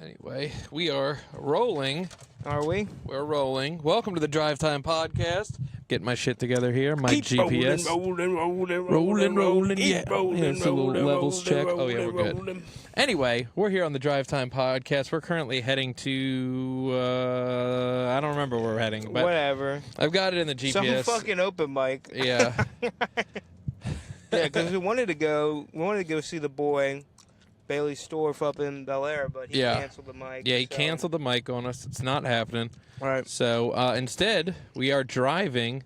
Anyway, we are rolling. Are we? We're rolling. Welcome to the Drive Time Podcast. Getting my shit together here. My Keep GPS. rolling. Yeah. It's a little levels check. Oh, yeah, we're good. Rolling. Anyway, we're here on the Drive Time Podcast. We're currently heading to, I don't remember where we're heading, but Whatever. I've got it in the GPS. Some fucking open mic. Yeah. Yeah, because we wanted to go see the boy, Bailey Storff, up in Bel Air, but he canceled the mic. Yeah, he canceled the mic on us. It's not happening. All right. So instead, we are driving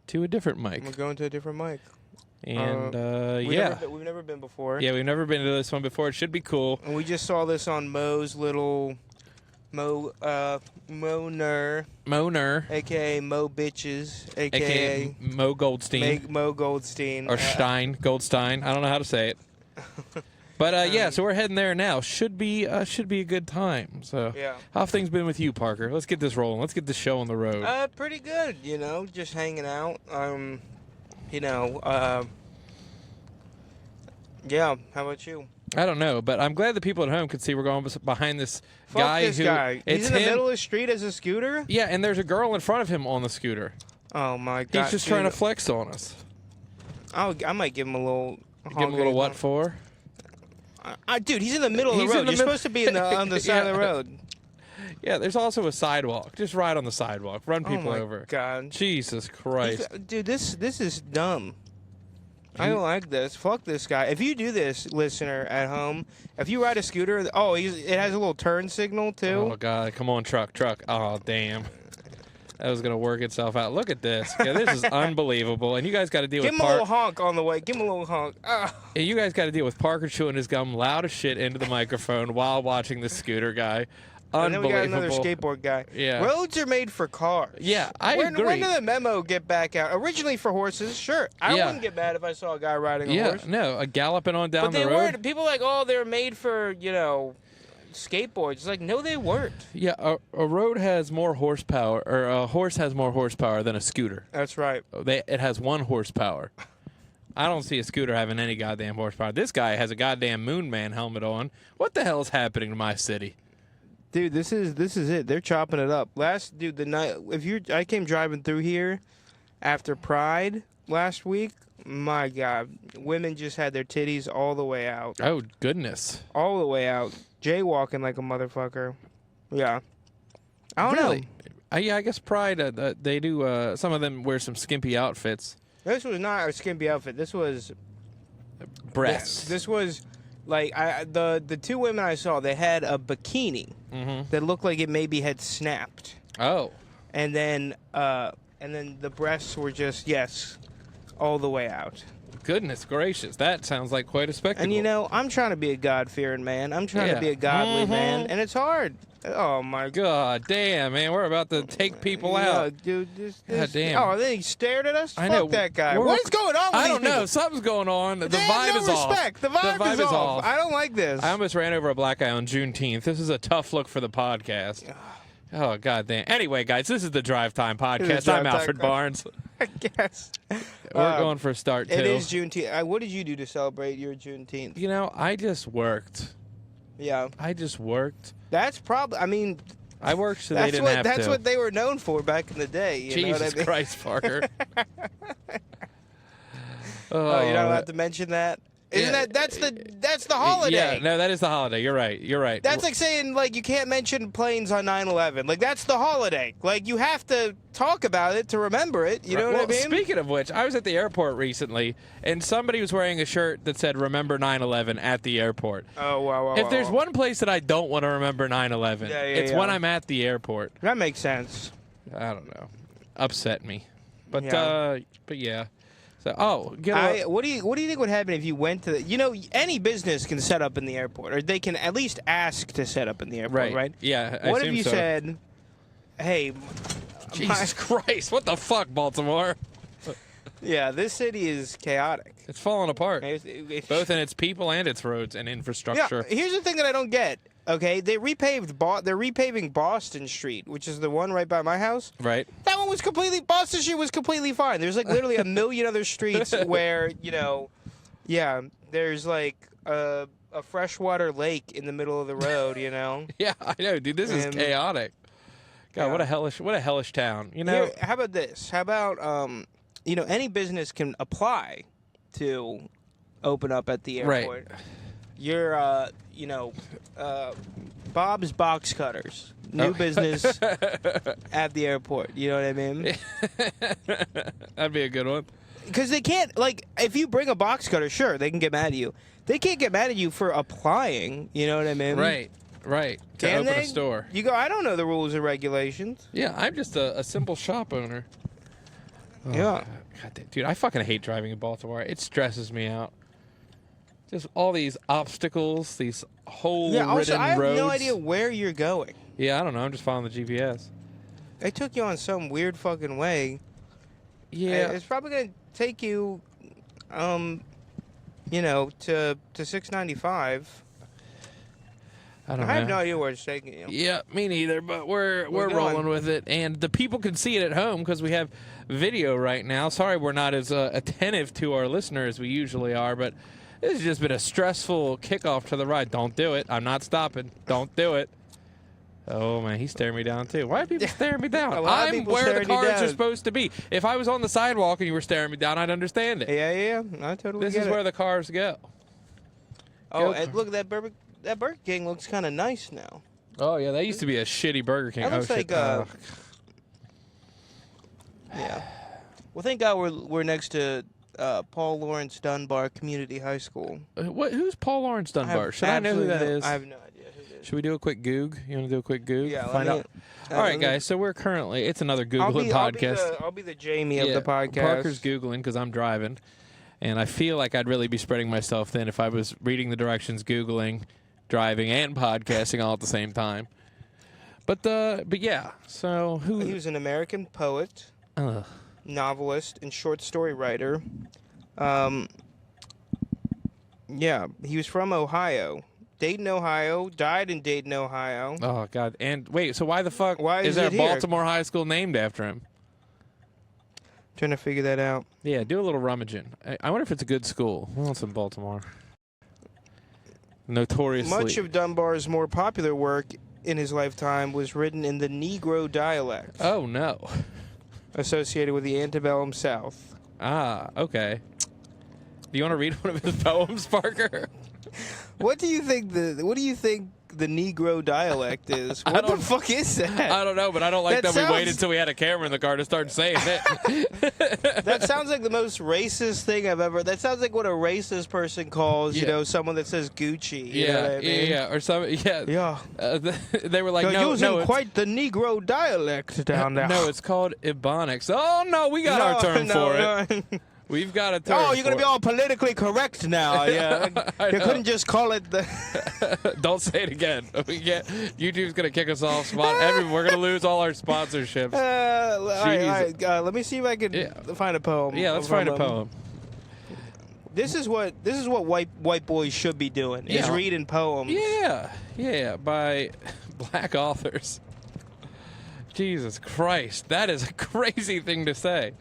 to a different mic. We're going to a different mic. And we've never been before. Yeah, we've never been to this one before. It should be cool. And we just saw this on Mo's little Moner, aka Mo Bitches, aka Mo Goldstein. Mo Goldstein. Or Goldstein. I don't know how to say it. But yeah, so we're heading there now. Should be a good time. So yeah. How have things been with you, Parker? Let's get this rolling. Let's get this show on the road. Pretty good, just hanging out. Yeah, how about you? I don't know, but I'm glad the people at home could see we're going behind this guy. He's in the middle of the street as a scooter? Yeah, and there's a girl in front of him on the scooter. Oh, my God. He's just trying to flex on us. I might give him a little... Give him a little what for? Dude, he's in the middle of the road. You're supposed to be on the side of the road. Yeah, there's also a sidewalk. Just ride on the sidewalk. Run people over. Oh, my God. Jesus Christ. Dude, this is dumb. I don't like this. Fuck this guy. If you do this, listener at home, if you ride a scooter, it has a little turn signal too. Oh God, come on, truck. Oh damn, that was gonna work itself out. Look at this. Yeah, this is unbelievable. And you guys got to deal with. Give him a little honk on the way. Give him a little honk. And you guys got to deal with Parker chewing his gum loud as shit into the microphone while watching the scooter guy. And then we got another skateboard guy. Yeah. Roads are made for cars. Yeah, I agree. When did the memo get back out? Originally for horses, sure. I wouldn't get mad if I saw a guy riding a horse. Yeah, no, a galloping on down the road. But they weren't. People are like, oh, they're made for, skateboards. It's like, no, they weren't. Yeah, a road has more horsepower, or a horse has more horsepower than a scooter. That's right. It has 1 horsepower. I don't see a scooter having any goddamn horsepower. This guy has a goddamn Moon Man helmet on. What the hell is happening to my city? Dude, this is it. They're chopping it up. The night I came driving through here after Pride last week. My God, women just had their titties all the way out. Oh goodness, all the way out, jaywalking like a motherfucker. Yeah, I don't know. Yeah, I guess Pride. They do. Some of them wear some skimpy outfits. This was not a skimpy outfit. This was breasts. This was. Like the 2 women I saw, they had a bikini that looked like it maybe had snapped. Oh, and then the breasts were just all the way out. Goodness gracious, that sounds like quite a spectacle. And I'm trying to be a God-fearing man. I'm trying to be a godly man, and it's hard. Oh my God, damn man, we're about to take people out, dude. God damn. Oh, then he stared at us. I know. Fuck that guy. What is going on? I don't know. Something's going on. The vibe is off. The vibe is off. I don't like this. I almost ran over a black guy on Juneteenth. This is a tough look for the podcast. Oh God damn. Anyway, guys, this is the Drive Time Podcast. I'm Alfred Barnes. I guess we're going for a start too. It is Juneteenth. What did you do to celebrate your Juneteenth? I just worked. Yeah. I just worked. That's probably. I mean, I worked so they didn't have to. That's what they were known for back in the day. Jesus Christ, Parker. Oh, you're not allowed to mention that. Isn't that's the holiday? Yeah, no, that is the holiday. You're right. That's like saying you can't mention planes on 9/11. Like that's the holiday. Like you have to talk about it to remember it. You know what I mean? Speaking of which, I was at the airport recently, and somebody was wearing a shirt that said "Remember 9/11" at the airport. Oh wow! If there's one place that I don't want to remember 9/11, it's when I'm at the airport. That makes sense. I don't know. Upset me, but yeah. So, what do you think would happen if you went to any business can set up in the airport, or they can at least ask to set up in the airport, right? Yeah. What if you said, "Hey, Jesus Christ, what the fuck, Baltimore?" Yeah, this city is chaotic. It's falling apart, both in its people and its roads and infrastructure. Yeah, here's the thing that I don't get. Okay, they're repaving Boston Street, which is the one right by my house. Right. That one was Boston Street was completely fine. There's literally a million other streets where, there's a a freshwater lake in the middle of the road, you know. Yeah, I know, dude. This is And- chaotic. God, Yeah. what a hellish town. You know, Here, how about this? How about any business can apply to open up at the Right. airport. You're Bob's Box Cutters. New business at the airport. You know what I mean? that'd be a good one. Because they can't, like, if you bring a box cutter, sure, they can get mad at you. They can't get mad at you for applying. You know what I mean? Right. To Can open they? a store. You go, I don't know the rules and regulations. Yeah, I'm just a simple shop owner. Oh, Yeah. God, dude, I fucking hate driving in Baltimore. It stresses me out. Just all these obstacles, these hole-ridden roads. I have no idea where you're going. Yeah, I don't know. I'm just following the GPS. They took you on some weird fucking way. Yeah. It's probably going to take you, to 695. I don't know. I have no idea where it's taking you. Yeah, me neither, but we're going. rolling with it. And the people can see it at home because we have video right now. Sorry we're not as attentive to our listeners as we usually are, but this has just been a stressful kickoff to the ride. Don't do it. I'm not stopping. Don't do it. Oh, man, he's staring me down, too. Why are people staring me down? A lot of I'm people where the staring you cars are down. supposed to be. If I was on the sidewalk and you were staring me down, I'd understand it. Yeah. I totally This get is it. where the cars go. Oh, Go and look, that Burger King looks kind of nice now. Oh, yeah, that used to be a shitty Burger King. That looks shit. like, yeah. Well, thank God we're next to Paul Laurence Dunbar Community High School. Who's Paul Laurence Dunbar? Should I know who that is? I have no idea who it is. Should we do a quick goog? You want to do a quick goog? Yeah, Find out. All right, guys. So we're currently. It's another Googling podcast. I'll be the Jamie of the podcast. Parker's Googling because I'm driving. And I feel like I'd really be spreading myself thin if I was reading the directions, Googling, driving, and podcasting all at the same time. But yeah. So who? He was an American poet, novelist, and short story writer. Yeah, he was from Ohio. Dayton, Ohio. Died in Dayton, Ohio. Oh God! And wait, so why the fuck Is there it a here? Baltimore high school named after him? Trying to figure that out. Yeah, do a little rummaging. I wonder if it's a good school. Well, it's in Baltimore. Notoriously. Much of Dunbar's more popular work in his lifetime was written in the Negro dialect Oh no. associated with the antebellum South. Ah, okay. Do you want to read one of his poems, Parker? What do you think the Negro dialect is? What the fuck is that? I don't know, but I don't like That that we waited sounds- until we had a camera in the car to start saying it. That sounds like the most racist thing I've ever. That sounds like what a racist person calls, Yeah. someone that says Gucci. You know what I mean? yeah, or some, yeah. Yeah. They were like, You're no, using no, it's, quite the Negro dialect down there. no, it's called Ebonics. Oh no, we got our term for it. No. We've got a term. Oh, you're gonna for be all politically correct now. Yeah, I you know. couldn't just call it the. it. Don't say it again. YouTube's gonna kick us off. We're gonna lose all our sponsorships. All right, let me see if I can find a poem. Yeah, let's from find a him. poem. This is what white boys should be doing. Is Yeah. reading poems. Yeah, by black authors. Jesus Christ, that is a crazy thing to say,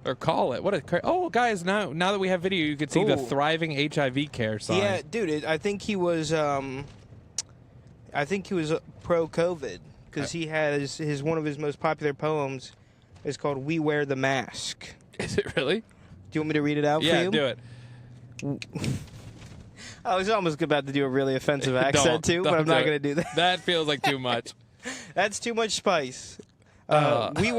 or call it. What a guys! Now that we have video, you can see the Ooh. thriving HIV care sign. Yeah, dude. I think he was. Pro COVID because he has one of his most popular poems is called "We Wear the Mask." Is it really? Do you want me to read it out for Yeah, you? do it. I was almost about to do a really offensive accent too, but Don't I'm not do going it. to do that. That feels like too much. That's too much spice. We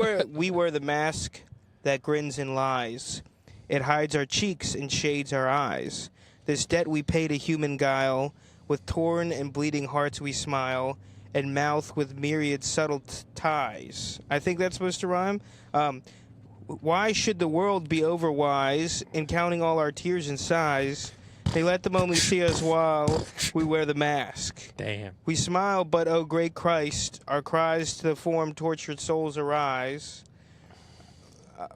wear the mask that grins and lies. It hides our cheeks and shades our eyes. This debt we pay to human guile. With torn and bleeding hearts we smile, and mouth with myriad subtle ties. I think that's supposed to rhyme. Why should the world be overwise in counting all our tears and sighs? They let them only see us while we wear the mask. Damn. We smile, but oh great Christ, our cries to the form tortured souls arise.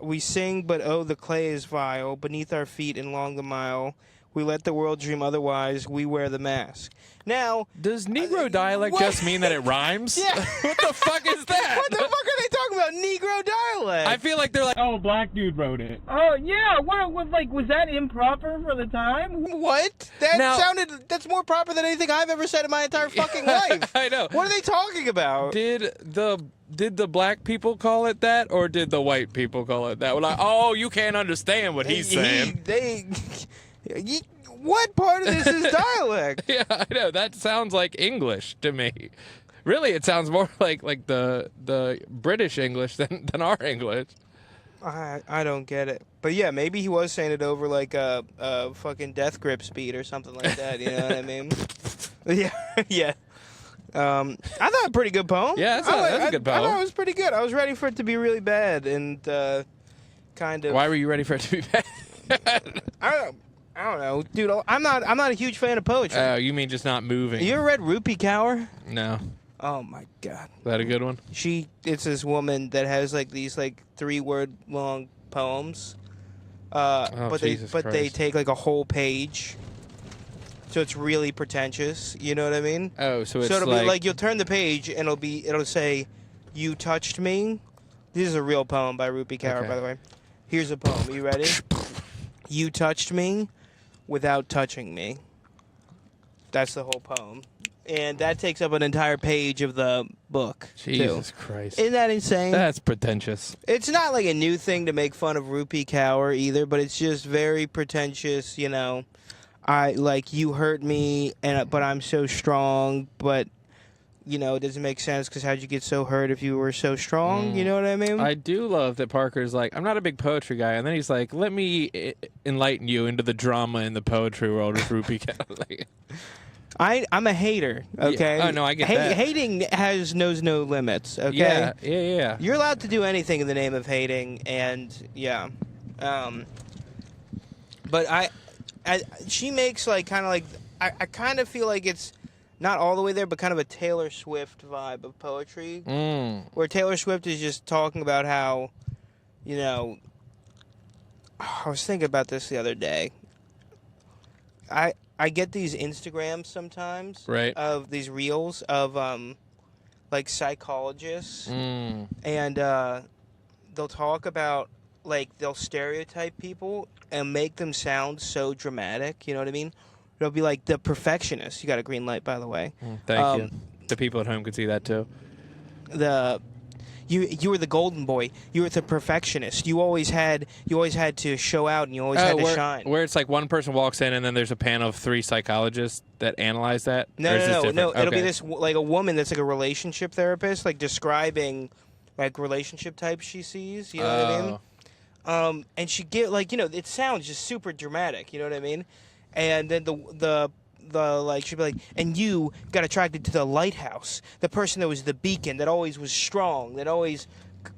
We sing, but oh the clay is vile, beneath our feet and long the mile. We let the world dream otherwise. We wear the mask. Now, does Negro dialect just mean that it rhymes? Yeah. What the fuck is that? What the fuck are they talking about? Negro dialect. I feel like they're like, oh, a black dude wrote it. Oh yeah, what was was that improper for the time? What? That's more proper than anything I've ever said in my entire fucking life. I know. What are they talking about? Did the black people call it that, or did the white people call it that? We're like, oh, you can't understand what he's saying. What part of this is dialect? Yeah, I know. That sounds like English to me. Really, it sounds more like the British English than our English. I don't get it. But yeah, maybe he was saying it over like a fucking death grip speed or something like that. You know what I mean? Yeah, yeah. I thought a pretty good poem. Yeah, that's a good poem. I thought it was pretty good. I was ready for it to be really bad and kind of. Why were you ready for it to be bad? I don't know, dude. I'm not a huge fan of poetry. Oh, you mean just not moving? You ever read Rupi Kaur? No. Oh my god. Is that a good one? It's this woman that has like these like 3-word long poems. But they take like a whole page. So it's really pretentious. You know what I mean? Oh, so it's it'll be like you'll turn the page and it'll say, "You touched me." This is a real poem by Rupi Kaur, by the way. Here's a poem. You ready? You touched me without touching me. That's the whole poem. And that takes up an entire page of the book. Jesus Christ. Isn't that insane? That's pretentious. It's not like a new thing to make fun of Rupi Kaur either, but it's just very pretentious, you know. I like you hurt me but I'm so strong, but you know, it doesn't make sense because how'd you get so hurt if you were so strong? You know what I mean? I do love that Parker's like, I'm not a big poetry guy. And then he's like, let me enlighten you into the drama in the poetry world of Rupi Kaur. I'm a hater, okay? Yeah. Oh, no, I get that. Hating knows no limits, okay? Yeah. You're allowed to do anything in the name of hating, and yeah. But she makes like kind of like, I kind of feel like it's not all the way there, but kind of a Taylor Swift vibe of poetry, where Taylor Swift is just talking about how, you know, I was thinking about this the other day. I get these Instagrams sometimes, right, of these reels of like psychologists, and they'll talk about like they'll stereotype people and make them sound so dramatic. You know what I mean? It'll be like the perfectionist. You got a green light, by the way. Thank you. The people at home could see that too. You were the golden boy. You were the perfectionist. You always had to show out, and you always had to shine. Where it's like one person walks in, and then there's a panel of 3 psychologists that analyze that. No. It'll be this like a woman that's like a relationship therapist, like describing like relationship types she sees. You know what I mean? And she get like, you know, it sounds just super dramatic. You know what I mean? And then the like she'd be like, and you got attracted to the lighthouse, the person that was the beacon, that always was strong, that always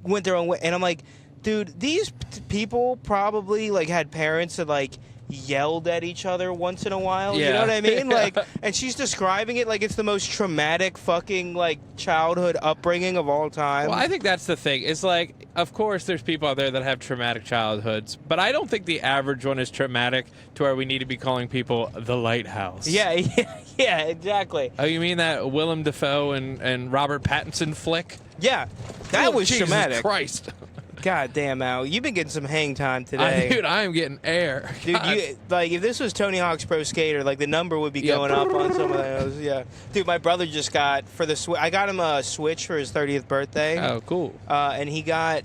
went their own way. And I'm like, dude, these people probably like had parents that like yelled at each other once in a while. Yeah. You know what I mean? Like, and she's describing it like it's the most traumatic fucking like childhood upbringing of all time. Well, I think that's the thing. It's like, of course, there's people out there that have traumatic childhoods, but I don't think the average one is traumatic to where we need to be calling people the lighthouse. Yeah, exactly. Oh, you mean that Willem Dafoe and Robert Pattinson flick? Yeah, that was Jesus traumatic. Christ. God damn, Al, you've been getting some hang time today. Dude, I am getting air. Dude, like if this was Tony Hawk's Pro Skater, like the number would be going up on some of those. Yeah, dude, my brother just got I got him a Switch for his 30th birthday. Oh, cool. And he got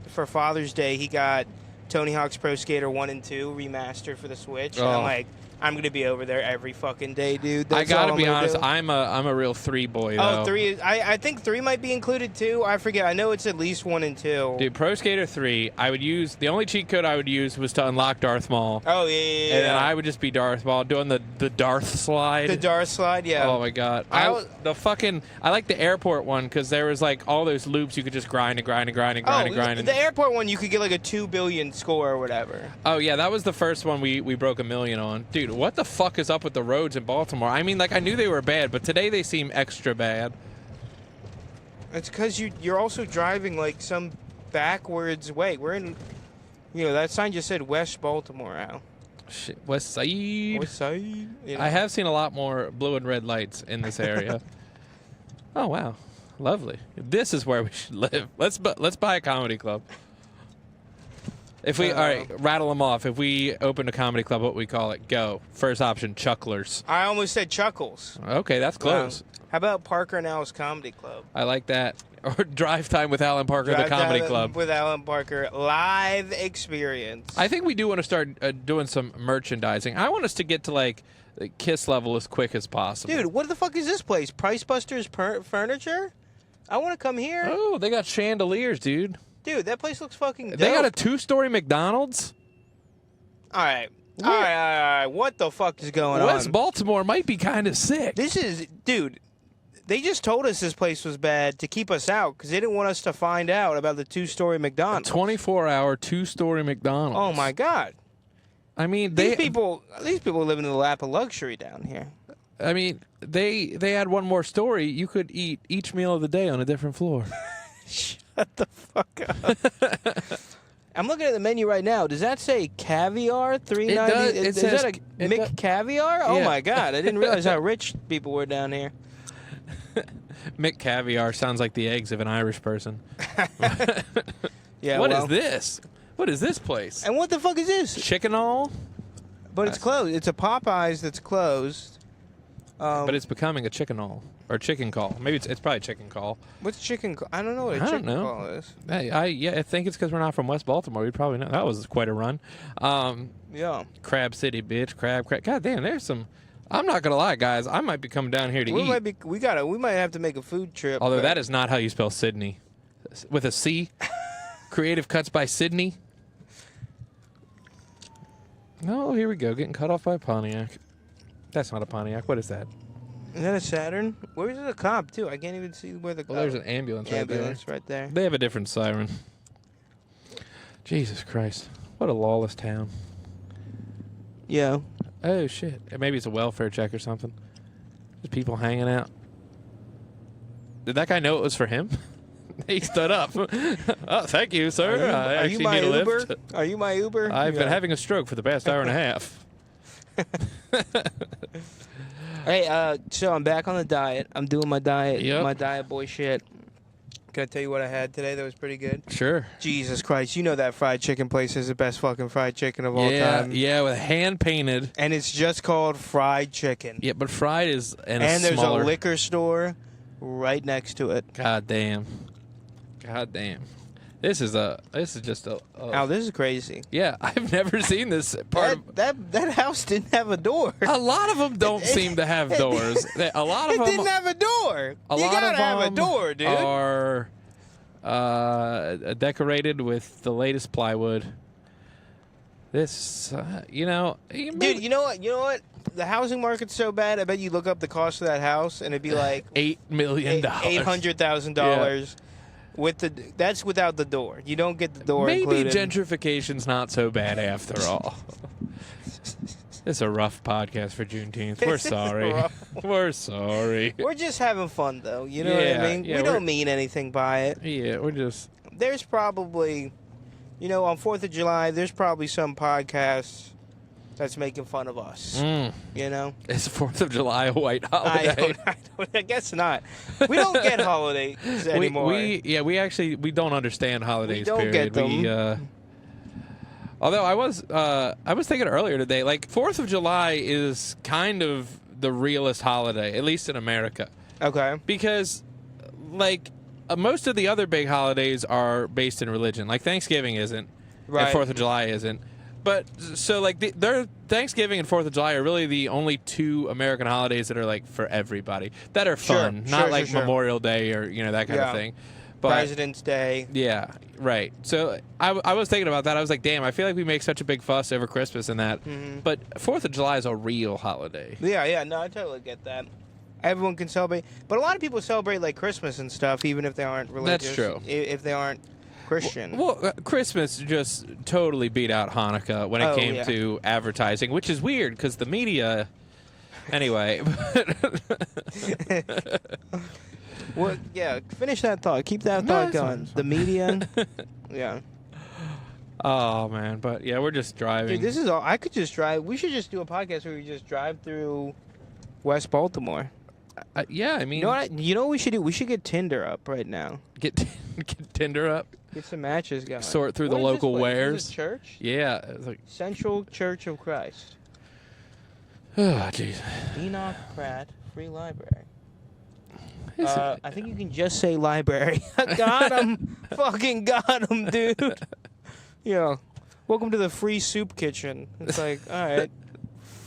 for Father's Day, he got Tony Hawk's Pro Skater 1 and 2 remastered for the Switch. And I'm like, I'm gonna be over there every fucking day, dude. That's I gotta be honest. do. I'm a real 3 boy though. Oh, 3. I think 3 might be included too. I forget. I know it's at least 1 and 2. Dude, Pro Skater 3. I would use the only cheat code I would use was to unlock Darth Maul. Oh yeah. And then I would just be Darth Maul doing the Darth slide. The Darth slide, yeah. Oh my god. I like the airport one because there was like all those loops you could just grind. The airport one you could get like a 2 billion score or whatever. Oh yeah, that was the first one we broke 1 million on. Dude, what the fuck is up with the roads in Baltimore? I mean, like I knew they were bad, but today they seem extra bad. It's because you're also driving like some backwards way. We're in, you know, that sign just said West Baltimore, Al. Shit, West Side. West Side. You know. I have seen a lot more blue and red lights in this area. Oh wow, lovely. This is where we should live. Let's buy a comedy club. If we all right, rattle them off. If we opened a comedy club, what we call it? Go. First option, Chucklers. I almost said Chuckles. Okay, that's close. How about Parker and Al's Comedy Club? I like that. Or Drive Time with Alan Parker, the comedy club. With Alan Parker, live experience. I think we do want to start doing some merchandising. I want us to get to like the Kiss level as quick as possible. Dude, what the fuck is this place? Price Busters Furniture? I want to come here. Oh, they got chandeliers, dude. Dude, that place looks fucking dope. They got a 2-story McDonald's. All right. All right. What the fuck is going on? West Baltimore might be kind of sick. This is, dude, they just told us this place was bad to keep us out because they didn't want us to find out about the 2-story McDonald's. 24-hour 2-story McDonald's. Oh, my God. I mean, these people live in the lap of luxury down here. I mean, they had one more story. You could eat each meal of the day on a different floor. Shut the fuck up. I'm looking at the menu right now. Does that say caviar? $3.90? Is that a McCaviar? Oh, my God. I didn't realize how rich people were down here. McCaviar sounds like the eggs of an Irish person. Yeah. What is this? What is this place? And what the fuck is this? Chicken all? But it's closed. It's a Popeyes that's closed. But it's becoming a chicken all. Or chicken call. Maybe it's probably chicken call. What's chicken call? I don't know what a chicken call is. I think it's because we're not from West Baltimore. We'd probably know. That was quite a run. Yeah. Crab City, bitch. Crab. God damn, there's some... I'm not going to lie, guys. I might be coming down here to eat. We might have to make a food trip. Although that is not how you spell Sydney. With a C. Creative Cuts by Sydney. Oh, here we go. Getting cut off by a Pontiac. That's not a Pontiac. What is that? Is that a Saturn? Where's the cop, too? I can't even see where the cop... Well, there's an ambulance right there. Ambulance right there. They have a different siren. Jesus Christ. What a lawless town. Yeah. Oh, shit. Maybe it's a welfare check or something. There's people hanging out. Did that guy know it was for him? He stood up. Oh, thank you, sir. I actually need a lift. Are you my Uber? I've been having a stroke for the past hour and a half. Hey, so I'm back on the diet. I'm doing my diet, Yep. my diet boy shit. Can I tell you what I had today that was pretty good? Sure. Jesus Christ, you know that fried chicken place is the best fucking fried chicken of all time. Yeah, with hand-painted. And it's just called fried chicken. Yeah, but fried is and there's smaller. a liquor store right next to it. God damn. This is just a Oh, this is crazy. yeah, I've never seen this part of That house didn't have a door. a lot of them don't seem to have doors. A lot of It them didn't have a door. a You lot gotta of have a them door, dude. are decorated with the latest plywood. This, Dude, you know what? The housing market's so bad. I bet you look up the cost of that house and it'd be like $8 million. $800,000. That's without the door. You don't get the door Maybe included. gentrification's not so bad after all. It's a rough podcast for Juneteenth. We're sorry. We're sorry. We're just having fun, though. You know what I mean? Yeah, we don't mean anything by it. Yeah, we're just... There's probably, on 4th of July, there's probably some podcasts that's making fun of us. You know? Is 4th of July a white holiday? I guess not. We don't get holidays anymore. We don't understand holidays. We don't get them. Although I was thinking earlier today, like 4th of July is kind of the realest holiday, at least in America. Okay. Because, like, most of the other big holidays are based in religion. Like Thanksgiving isn't, Right. and 4th of July isn't. But so like their Thanksgiving and 4th of July are really the only two American holidays that are like for everybody, that are fun, not like Memorial Day or that kind of thing. But, President's Day. Yeah, right. So I was thinking about that. I was like, damn, I feel like we make such a big fuss over Christmas and that. Mm-hmm. But 4th of July is a real holiday. Yeah, no, I totally get that. Everyone can celebrate, but a lot of people celebrate like Christmas and stuff, even if they aren't religious. That's true. If they aren't Christian. Well, Christmas just totally beat out Hanukkah when it came to advertising, which is weird because the media. Anyway. Well, yeah, finish that thought. Keep that thought going. The media. Yeah. Oh man, but yeah, we're just driving. Dude, this is all. I could just drive. We should just do a podcast where we just drive through West Baltimore. Yeah, I mean, You know what we should do? We should get Tinder up right now. get Tinder up, Get some matches going. sort through What the is this local place? wares. Is this a church? Yeah, it's like, Central Church of Christ. oh jeez. Enoch Pratt Free Library. I think you can just say library. Got him. Fucking got him, dude. Yeah. Welcome to the free soup kitchen. It's like, all right,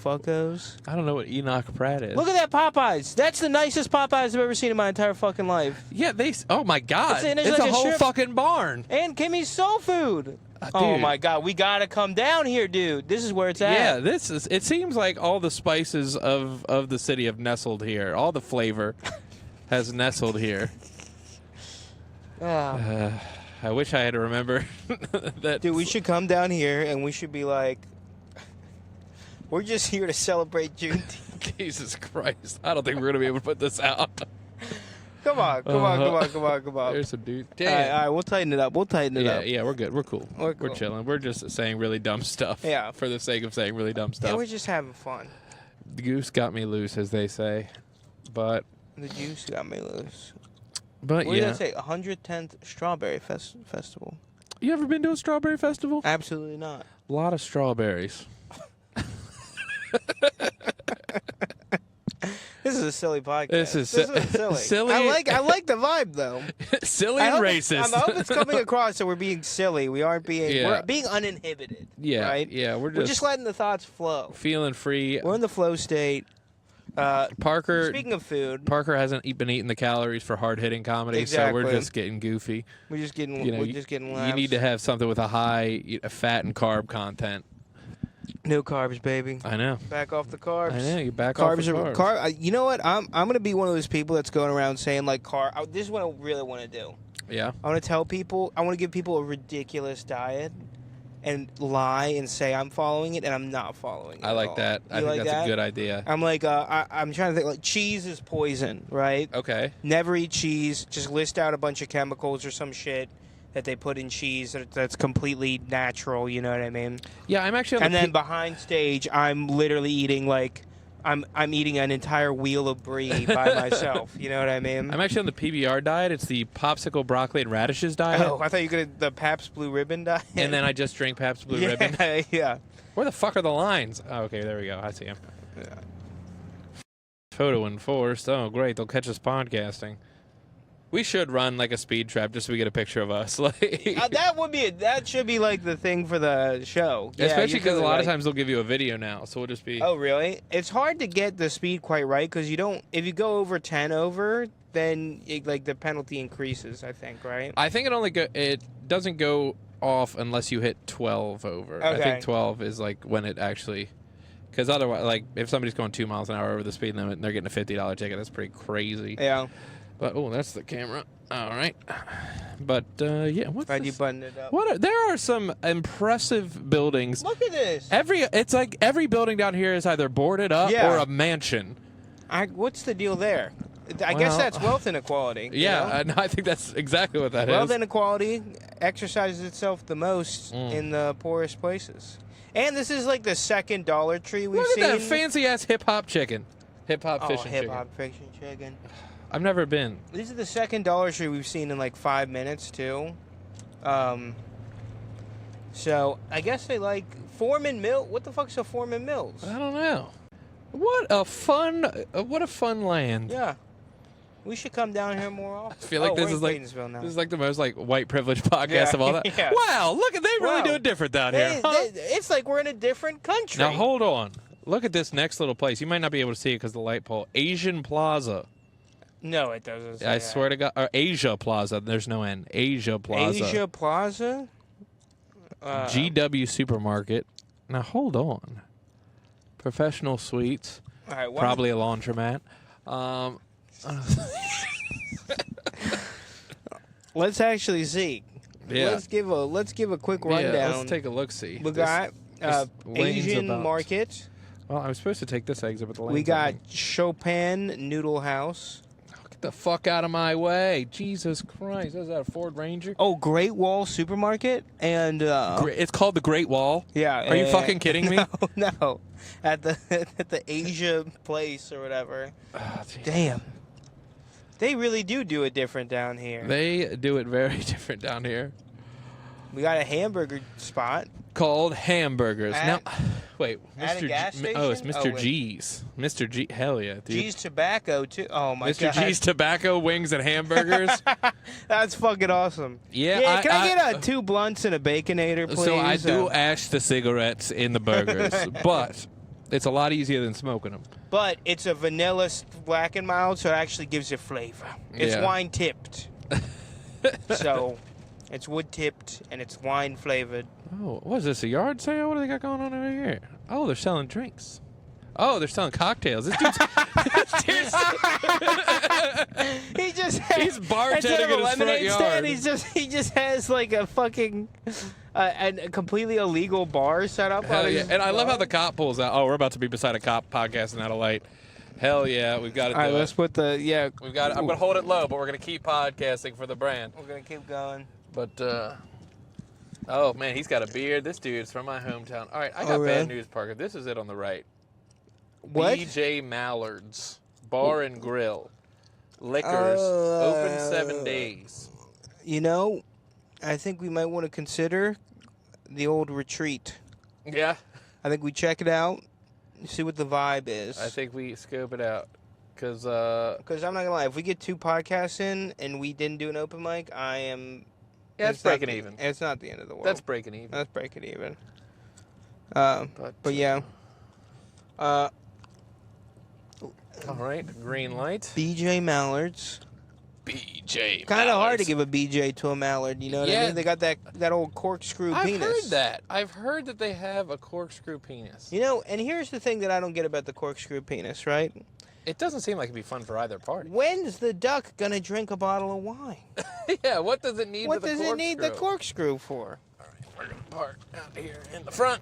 fuckos. I don't know what Enoch Pratt is. Look at that Popeyes. That's the nicest Popeyes I've ever seen in my entire fucking life. Yeah, oh my god, It's it's like a a whole strip- fucking barn. And Kimmy's Soul Food. Oh dude. my god, we gotta come down here, dude. This is where it's at. Yeah, it seems like all the spices of the city have nestled here. All the flavor has nestled here. I wish I had to remember that. Dude, we should come down here and we should be like, we're just here to celebrate Juneteenth. Jesus Christ. I don't think we're going to be able to put this out. Come on. There's some dude. All right, we'll tighten it up. Yeah, we're good. We're cool. We're We're cool. chilling. We're just saying really dumb stuff. Yeah. For the sake of saying really dumb Yeah, stuff. we're just having fun. The goose got me loose, as they say. But The juice got me loose. But What did I yeah. say? 110th Strawberry Festival. You ever been to a strawberry festival? Absolutely not. A lot of strawberries. This is a silly podcast. This is silly. silly. I like the vibe though. Silly I and hope racist. I hope it's coming across that we're being silly. We aren't being. Yeah. We're being uninhibited. Yeah, Right. yeah. We're We're just letting the thoughts flow. feeling free. We're in the flow state. Parker Speaking of food, Parker hasn't been eating the calories for hard hitting comedy, so we're Exactly. just getting goofy. we're just getting. You know, we're just getting laughs. You need to have something with a high fat and carb content. no carbs, baby. I know. Back off the carbs. I know. You back off Carbs the are carbs. you know what? I'm gonna be one of those people that's going around saying like this is what I really want to do. Yeah. I want to tell people. I want to give people a ridiculous diet, and lie and say I'm following it, and I'm not following it. I at like all. that. I You think like that's that? a good idea. I'm like I'm trying to think like cheese is poison, right? Okay. Never eat cheese. Just list out a bunch of chemicals or some shit that they put in cheese that's completely natural. You know what I mean? Yeah, I'm actually on And the then behind stage, I'm literally eating like I'm eating an entire wheel of brie by myself. You know what I mean? I'm actually on the PBR diet. It's the popsicle, broccoli, and radishes diet. Oh, I thought you could the Pabst Blue Ribbon diet. And then I just drink Pabst Blue yeah, Ribbon. yeah. Where the fuck are the lines? Oh, okay, there we go. I see them. Yeah. Photo enforced. Oh, great. They'll catch us podcasting. We should run like a speed trap just so we get a picture of us. Like, That should be like the thing for the show. Yeah, especially you're because a totally lot of right. times they'll give you a video now, so we'll just be. Oh, really? It's hard to get the speed quite right because you don't. If you go over 10 over, then like the penalty increases. I think, right? I think it doesn't go off unless you hit 12 over. I Okay. think 12 is like when it actually. Because otherwise, like if somebody's going 2 miles an hour over the speed limit and they're getting a $50 ticket, that's pretty crazy. Yeah. But that's the camera. All right. But yeah, what's Glad you this? buttoned it up. There are some impressive buildings. Look at this. It's like every building down here is either boarded up Yeah. or a mansion. What's the deal there? I guess Well, that's wealth inequality. you know? Yeah, and I think that's exactly what that is. Wealth inequality exercises itself the most in the poorest places. And this is like the second Dollar Tree we've Look seen. at that fancy ass hip hop chicken. Hip hop fish and hip chicken. hop fish and chicken. I've never been. This is the second Dollar Tree we've seen in like 5 minutes too. So I guess they like Foreman Mill. What the fuck's a Foreman Mills? I don't know. What a fun land. Yeah, we should come down here more often. I feel like we're this in is like Catonsville now. this is like the most like white privilege podcast Yeah, of all that. yeah. Wow, look at they really Wow. do it different down here. Huh? It's like we're in a different country. Now hold on. Look at this next little place. You might not be able to see it because the light pole. Asian Plaza. No, it doesn't. Say I swear to God. Or Asia Plaza. There's no N. Asia Plaza. Asia Plaza. GW Supermarket. Now hold on. Professional Suites. All right, Probably a laundromat. Let's actually see. Yeah. Let's give a quick rundown. Yeah, let's take a look. See. We got this lane's Asian about- Market. Well, I was supposed to take this exit, but the lane's We got open. Chopin Noodle House. Look at the fuck out of my way. Jesus Christ. Is that a Ford Ranger? Oh, Great Wall Supermarket and It's called the Great Wall? yeah. Are you fucking kidding me? No. At the Asia place or whatever. Oh, geez. Damn. They really do it different down here. They do it very different down here. We got a hamburger spot. Called hamburgers. Now, wait. At a gas station? Oh, it's Oh, Mr. wait. G's. Mr. G. Hell yeah, dude. G's Tobacco, too. Oh, my Mr. God. G's Tobacco, Wings, and Hamburgers. That's fucking awesome. Yeah, Can I get 2 blunts and a Baconator, please? So I do ash the cigarettes in the burgers, but it's a lot easier than smoking them. But it's a vanilla black and mild, so it actually gives it flavor. It's Yeah. wine tipped. So it's wood tipped and it's wine flavored. Oh, what is this, a yard sale? What do they got going on over here? Oh, they're selling drinks. Oh, they're selling cocktails. This dude's... He just He's bartending instead of in a his front lemonade stand, yard. he just has like a fucking a completely illegal bar set up. Hell on yeah. his And I love how bar. the cop pulls out. Oh, we're about to be beside a cop podcasting out of light. Hell yeah, we've got to do All right, it. let's put the We've got. I'm gonna hold it low, but we're gonna keep podcasting for the brand. We're gonna keep going. But oh man, he's got a beard. This dude's from my hometown. All right, I got really? bad news, Parker. This is it on the right. What? BJ Mallard's Bar and Grill, liquors, open 7 days. You know, I think we might want to consider the old retreat. Yeah, I think we check it out, see what the vibe is. I think we scope it out, cause Because I'm not gonna lie, if we get 2 podcasts in and we didn't do an open mic, I am. yeah, it's not breaking the- even. It's not the end of the world. That's breaking even. That's breaking even. But Yeah. all right, green light. BJ Mallards. BJ. Kind of hard to Mallard's. give a BJ to a Mallard. You know what I Yeah. mean? They got that old corkscrew I've penis. heard that. I've heard that they have a corkscrew penis. You know, and here's the thing that I don't get about the corkscrew penis, right? It doesn't seem like it'd be fun for either party. When's the duck gonna drink a bottle of wine? Yeah, what does it need? What with a does it need the corkscrew? corkscrew for? All right, we're gonna park out here in the front,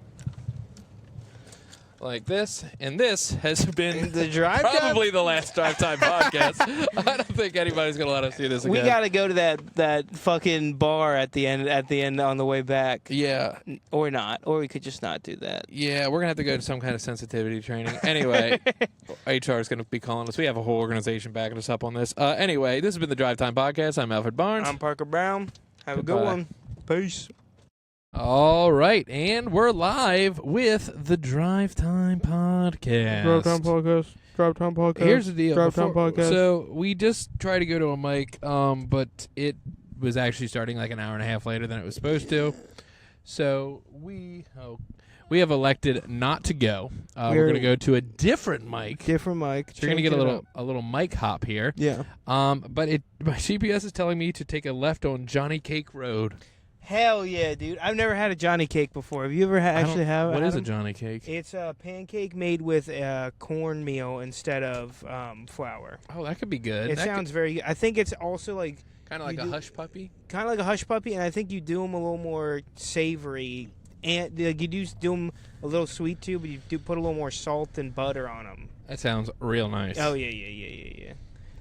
like this, and this has been The drive time? probably the last Drive Time podcast. I don't think anybody's gonna let us do this again. We gotta go to that fucking bar at the end on the way back, Yeah, or not, or we could just not do that. yeah, we're gonna have to go to some kind of sensitivity training. Anyway, HR is gonna be calling us. We have a whole organization backing us up on this. Anyway, this has been the Drive Time podcast. I'm Alfred Barnes. I'm Parker Brown. Have a good Goodbye. one. Peace. All right, and we're live with the Drive Time podcast. Drive time podcast. Here's the deal. Drive time podcast. So we just tried to go to a mic, but it was actually starting like an hour and a half later than it was supposed to. So we have elected not to go. We're going to go to a different mic. Different mic. So you're going to get a little mic hop here. Yeah. But my GPS is telling me to take a left on Johnny Cake Road. Hell yeah, dude! I've never had a Johnny cake before. Have you ever actually have? What is a Adam? Johnny Cake? It's a pancake made with cornmeal instead of flour. Oh, that could be good. It sounds very good. I think it's also like kind of like you a do- hush puppy. kind of like a hush puppy, and I think you do them a little more savory, and like, you do them a little sweet too, but you do put a little more salt and butter on them. That sounds real nice. Oh yeah.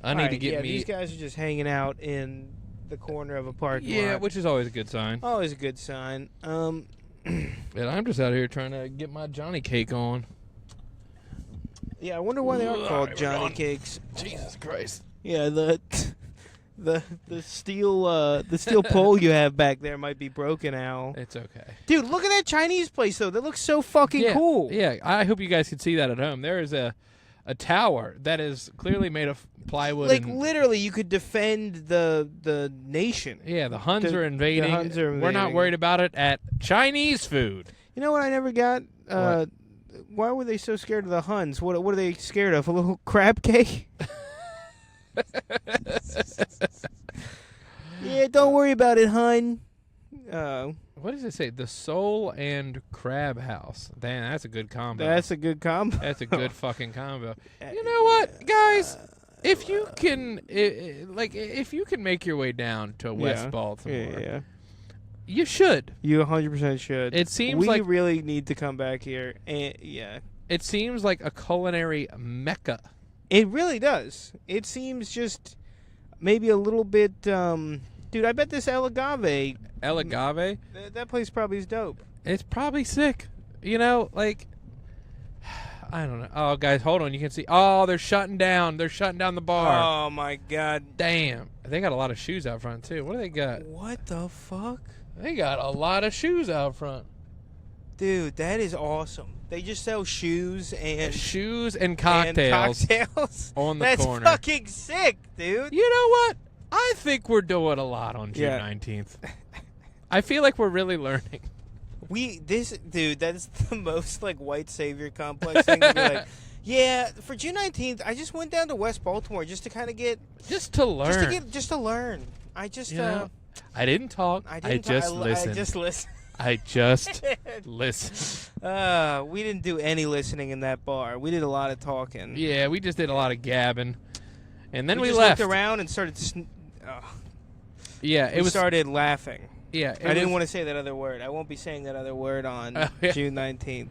I need to Alright, get me. These guys are just hanging out in the corner of a parking Yeah, lot. which is always a good sign. Always a good sign. And I'm just out here trying to get my Johnny Cake on. Yeah, I wonder why they are All called right, we're Johnny going. Cakes. Jesus Christ. Yeah, the steel pole you have back there might be broken, Al. It's okay. Dude, look at that Chinese place though. That looks so fucking cool. Yeah, I hope you guys can see that at home. There is a tower that is clearly made of plywood. Like and, literally, you could defend the nation. yeah, the Huns the- are invading. the Huns are We're not invading. worried about it at Chinese food. You know what I never got? What? Why were they so scared of the Huns? What are they scared of? A little crab cake? Yeah, don't worry about it, hun. What does it say? The Soul and Crab House. Damn, that's a good combo. That's a good combo. That's a good fucking combo. You know what, guys? If you can, if you can make your way down to West Baltimore, Yeah. you should. You 100% should. It seems we like really need to come back here. And yeah, it seems like a culinary mecca. it really does. It seems just maybe a little bit. Dude, I bet this El Agave. El Agave. That place probably is dope. It's probably sick. You know, like, I don't know. Oh, guys, hold on. You can see. Oh, they're shutting down. They're shutting down the bar. Oh my God. Damn. They got a lot of shoes out front too. What do they got? What the fuck? They got a lot of shoes out front. Dude, that is awesome. They just sell shoes and Cocktails on the That's corner. That's fucking sick, dude. You know what? I think we're doing a lot on June 19th. I feel like we're really learning. Dude, that's the most like white savior complex thing to be like, yeah, for June 19th, I just went down to West Baltimore just to kind of get just to learn. Just to learn. I just I didn't talk. I just listened. I just listened. I just listened. We didn't do any listening in that bar. We did a lot of talking. Yeah, we just did a lot of gabbing. And then we just left. Looked around and started we started laughing. Yeah, I didn't want to say that other word. I won't be saying that other word on June 19th.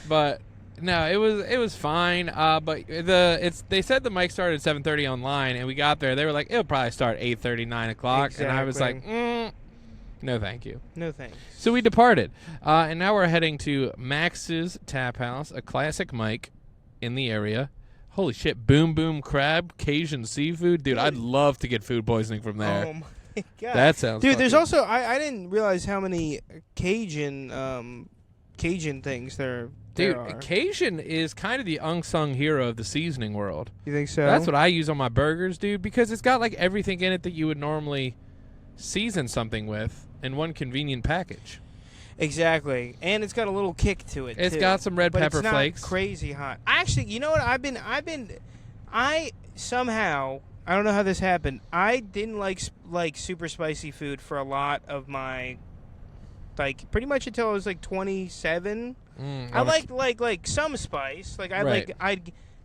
But no, it was fine. But they said the mic started at 7:30 online, and we got there. They were like, it'll probably start 8:30, 9 o'clock, exactly. And I was like, no, thank you. No thanks. So we departed, and now we're heading to Max's Tap House, a classic mic in the area. Holy shit, Boom Boom Crab, Cajun seafood. Dude, I'd love to get food poisoning from there. Oh, my God. That sounds Dude, there's also, I didn't realize how many Cajun things there are. Cajun is kind of the unsung hero of the seasoning world. You think so? That's what I use on my burgers, dude, because it's got, like, everything in it that you would normally season something with in one convenient package. Exactly, and it's got a little kick to it. It's too. got some red but pepper it's not flakes. Crazy hot. Actually, you know what? I somehow, I don't know how this happened. I didn't like super spicy food for a lot of my, like, pretty much until I was like 27. I like some spice. Like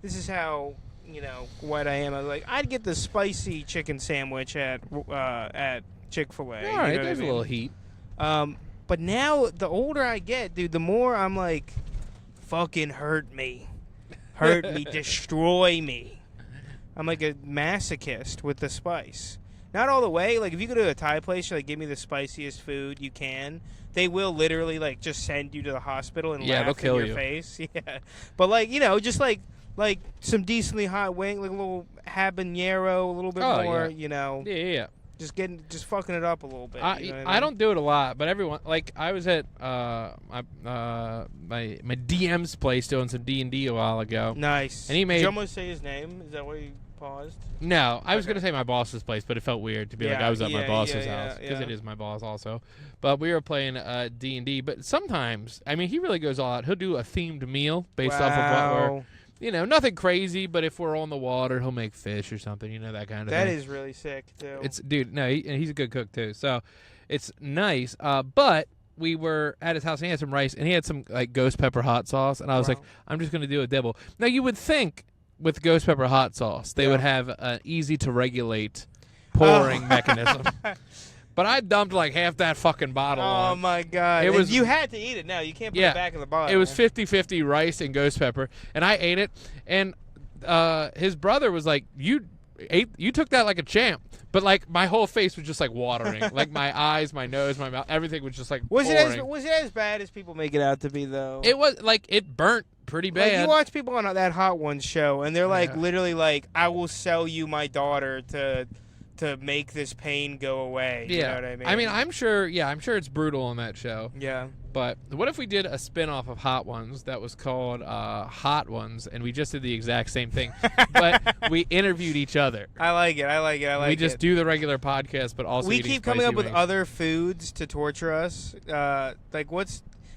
this is how, you know, what I am. I'd get the spicy chicken sandwich at Chick-fil-A. All right, you know there's what I mean? a little heat. But now, the older I get, dude, the more I'm like, fucking hurt me, destroy me. I'm like a masochist with the spice. Not all the way. Like, if you go to a Thai place, you're like, give me the spiciest food you can. They will literally, like, just send you to the hospital and they'll laugh kill in your face. Yeah. But, like, you know, just like some decently hot wing, like a little habanero, a little bit more, you know. Yeah. Just fucking it up a little bit. You know what I mean? I don't do it a lot, but everyone, like, I was at my DM's place doing some D&D a while ago. Nice. And he made. Did you almost say his name? Is that why you paused? No, I was gonna say my boss's place, but it felt weird to be like I was at my boss's house because it is my boss also. But we were playing D&D. But sometimes, I mean, he really goes all out. He'll do a themed meal based off of what we're. You know, nothing crazy, but if we're on the water, he'll make fish or something, you know, that kind of thing. That is really sick, too. He's a good cook, too. So it's nice. But we were at his house, and he had some rice, and he had some, like, ghost pepper hot sauce. And I was like, I'm just going to do a dibble. Now, you would think with ghost pepper hot sauce, they would have an easy-to-regulate pouring mechanism. But I dumped like half that fucking bottle on. Oh, my God. You had to eat it now. You can't put it back in the bottle. It was 50-50 rice and ghost pepper. And I ate it. And his brother was like, you took that like a champ. But, like, my whole face was just, like, watering. Like, my eyes, my nose, my mouth, everything was just, like, was it as bad as people make it out to be, though? It was, like, it burnt pretty bad. Like, you watch people on that Hot Ones show, and they're, like, literally like, I will sell you my daughter to make this pain go away. Yeah. You know what I mean? I'm sure it's brutal on that show. Yeah. But what if we did a spin-off of Hot Ones that was called Hot Ones, and we just did the exact same thing, but we interviewed each other. I like it. We just do the regular podcast, but also we keep coming up with wings. other foods to torture us.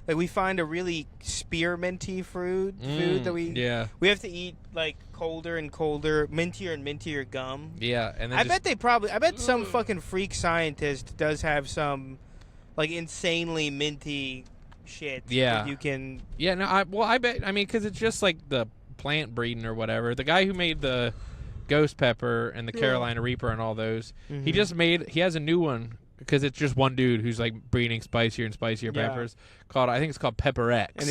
We find a really spearminty food that we have to eat like colder and colder, mintier and mintier gum. Yeah, and then I bet some fucking freak scientist does have some like insanely minty shit. Yeah, that you can. Yeah, no, I bet. I mean, because it's just like the plant breeding or whatever. The guy who made the ghost pepper and the Carolina Reaper and all those, he has a new one. Because it's just one dude who's like breeding spicier and spicier peppers. I think it's called Pepper X. And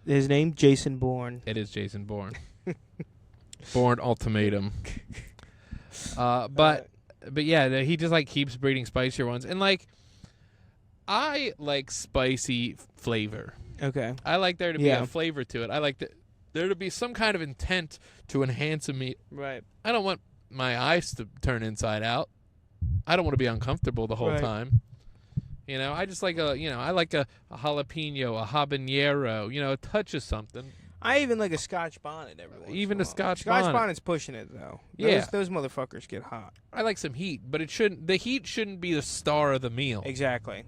his name, Jason Bourne. It is Jason Bourne. Born ultimatum. But yeah, he just like keeps breeding spicier ones, and like I like spicy flavor. Okay. I like there to be a flavor to it. I like there to be some kind of intent to enhance a meat. Right. I don't want my eyes to turn inside out. I don't want to be uncomfortable the whole time. You know, I just like I like a jalapeno, a habanero, a touch of something. I even like a Scotch bonnet every once Even in a Scotch bonnet. bonnet's pushing it though. Those motherfuckers get hot. I like some heat, but the heat shouldn't be the star of the meal. Exactly.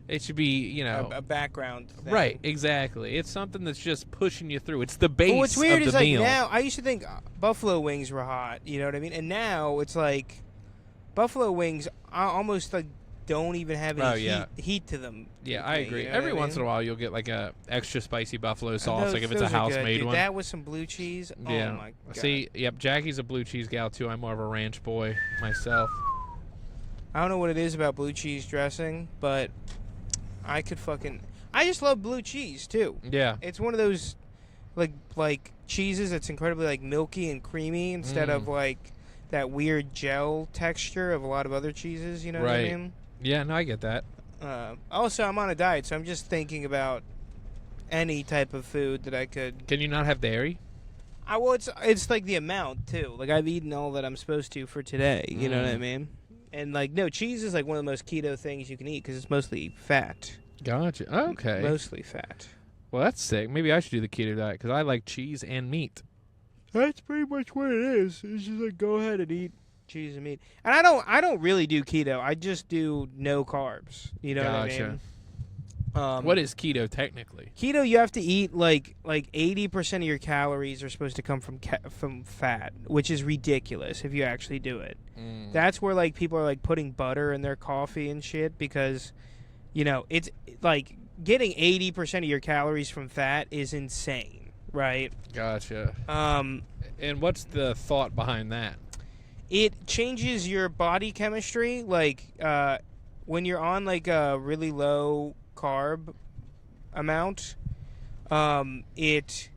It should be, a background thing. Right, exactly. It's something that's just pushing you through. It's the base but what's weird of the is meal. like now I used to think buffalo wings were hot, you know what I mean? And now it's like buffalo wings almost like don't even have any heat to them. Yeah, I agree. Every once in a while, you'll get like a extra spicy buffalo sauce, like if it's a those are house-made good. one. That with some blue cheese. Yeah. Oh my god. See, yep, Jackie's a blue cheese gal too. I'm more of a ranch boy myself. I don't know what it is about blue cheese dressing, but I just love blue cheese too. Yeah. It's one of those like cheeses that's incredibly like milky and creamy instead of like that weird gel texture of a lot of other cheeses, you know what I mean? Yeah, no, I get that. Also, I'm on a diet, so I'm just thinking about any type of food that I could. Can you not have dairy? Well, it's like the amount too. Like I've eaten all that I'm supposed to for today. You know what I mean? And like no, cheese is like one of the most keto things you can eat because it's mostly fat. Gotcha. Okay. Mostly fat. Well, that's sick. Maybe I should do the keto diet because I like cheese and meat. That's pretty much what it is. It's just like go ahead and eat cheese and meat. And I don't really do keto. I just do no carbs. You know what I mean? What is keto technically? Keto, you have to eat like 80% of your calories are supposed to come from fat, which is ridiculous if you actually do it. That's where like people are like putting butter in their coffee and shit because it's like getting 80% of your calories from fat is insane, right? Gotcha. And what's the thought behind that? It changes your body chemistry. Like when you're on like a really low carb amount, it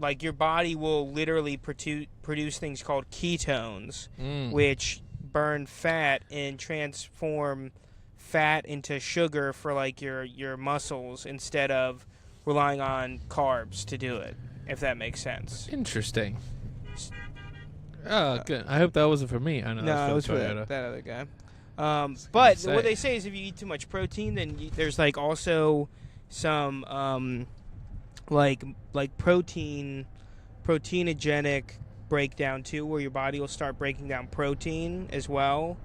like your body will literally produce things called ketones, which burn fat and transform fat into sugar for like your muscles instead of relying on carbs to do it, if that makes sense. Interesting. Oh, good. I hope that wasn't for me. I know No, it was for that other guy. But what they say is if you eat too much protein, then there's like also some like proteinogenic breakdown too, where your body will start breaking down protein as well.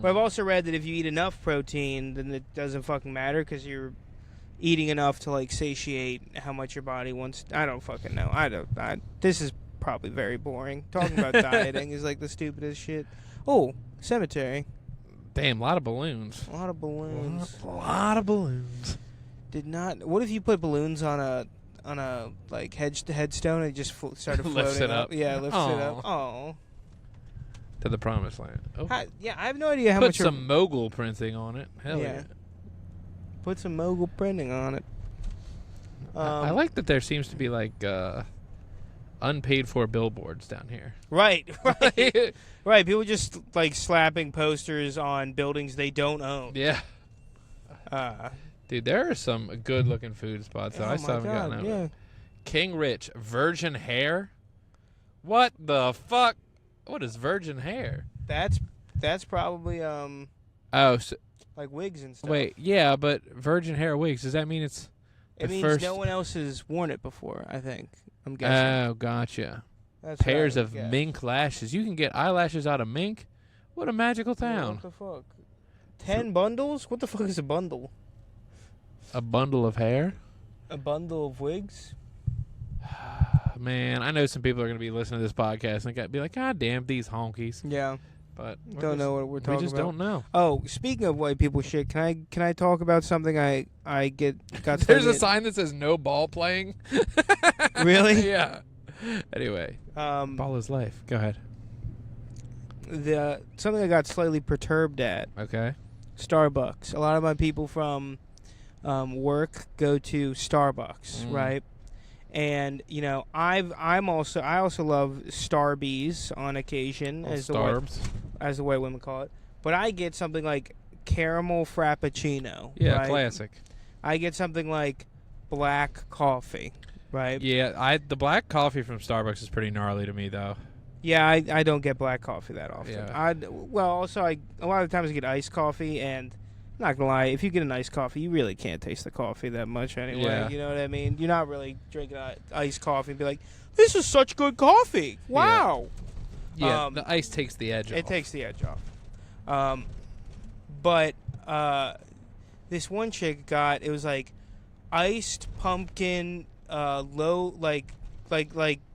But I've also read that if you eat enough protein, then it doesn't fucking matter because you're eating enough to like satiate how much your body wants. I don't fucking know. This is probably very boring. Talking about dieting is like the stupidest shit. Oh, cemetery. Damn, a lot of balloons. A lot of balloons. A lot of balloons. What if you put balloons on a like headstone and it just started floating lifts it up? Yeah, lifts it up. Oh. To the promised land. Oh. I have no idea how Put much. some mogul printing on it. Hell yeah. Put some mogul printing on it. I like that there seems to be like unpaid for billboards down here. Right. Right. People just like slapping posters on buildings they don't own. Yeah. Dude, there are some good looking food spots that I still haven't gotten out of. King Rich, virgin hair? What the fuck? What is virgin hair? That's probably like wigs and stuff. Wait, yeah, but virgin hair wigs, does that mean it means no one else has worn it before, I think. I'm guessing. Oh, gotcha. That's Pairs of mink lashes. You can get eyelashes out of mink? What a magical town. What the fuck? 10 bundles? What the fuck is a bundle? A bundle of hair? A bundle of wigs? Man, I know some people are going to be listening to this podcast and be like, God damn, these honkies. Yeah. But don't know what we're talking about. We just don't know. Oh, speaking of white people shit, can I talk about something I got There's a sign that says no ball playing. Really? Yeah. Anyway, ball is life. Go ahead. Something I got slightly perturbed at. Okay. Starbucks. A lot of my people from work go to Starbucks, right? And I also love Starbies on occasion, as the way women call it. But I get something like caramel frappuccino. Yeah, right? classic. I get something like black coffee, right? Yeah, the black coffee from Starbucks is pretty gnarly to me, though. Yeah, I don't get black coffee that often. Yeah. A lot of times I get iced coffee, and I'm not gonna lie, if you get an iced coffee, you really can't taste the coffee that much anyway. Yeah. You know what I mean? You're not really drinking iced coffee and be like, "This is such good coffee! Wow!" Yeah, the ice takes the edge off. It takes the edge off. But this one chick it was like iced pumpkin, low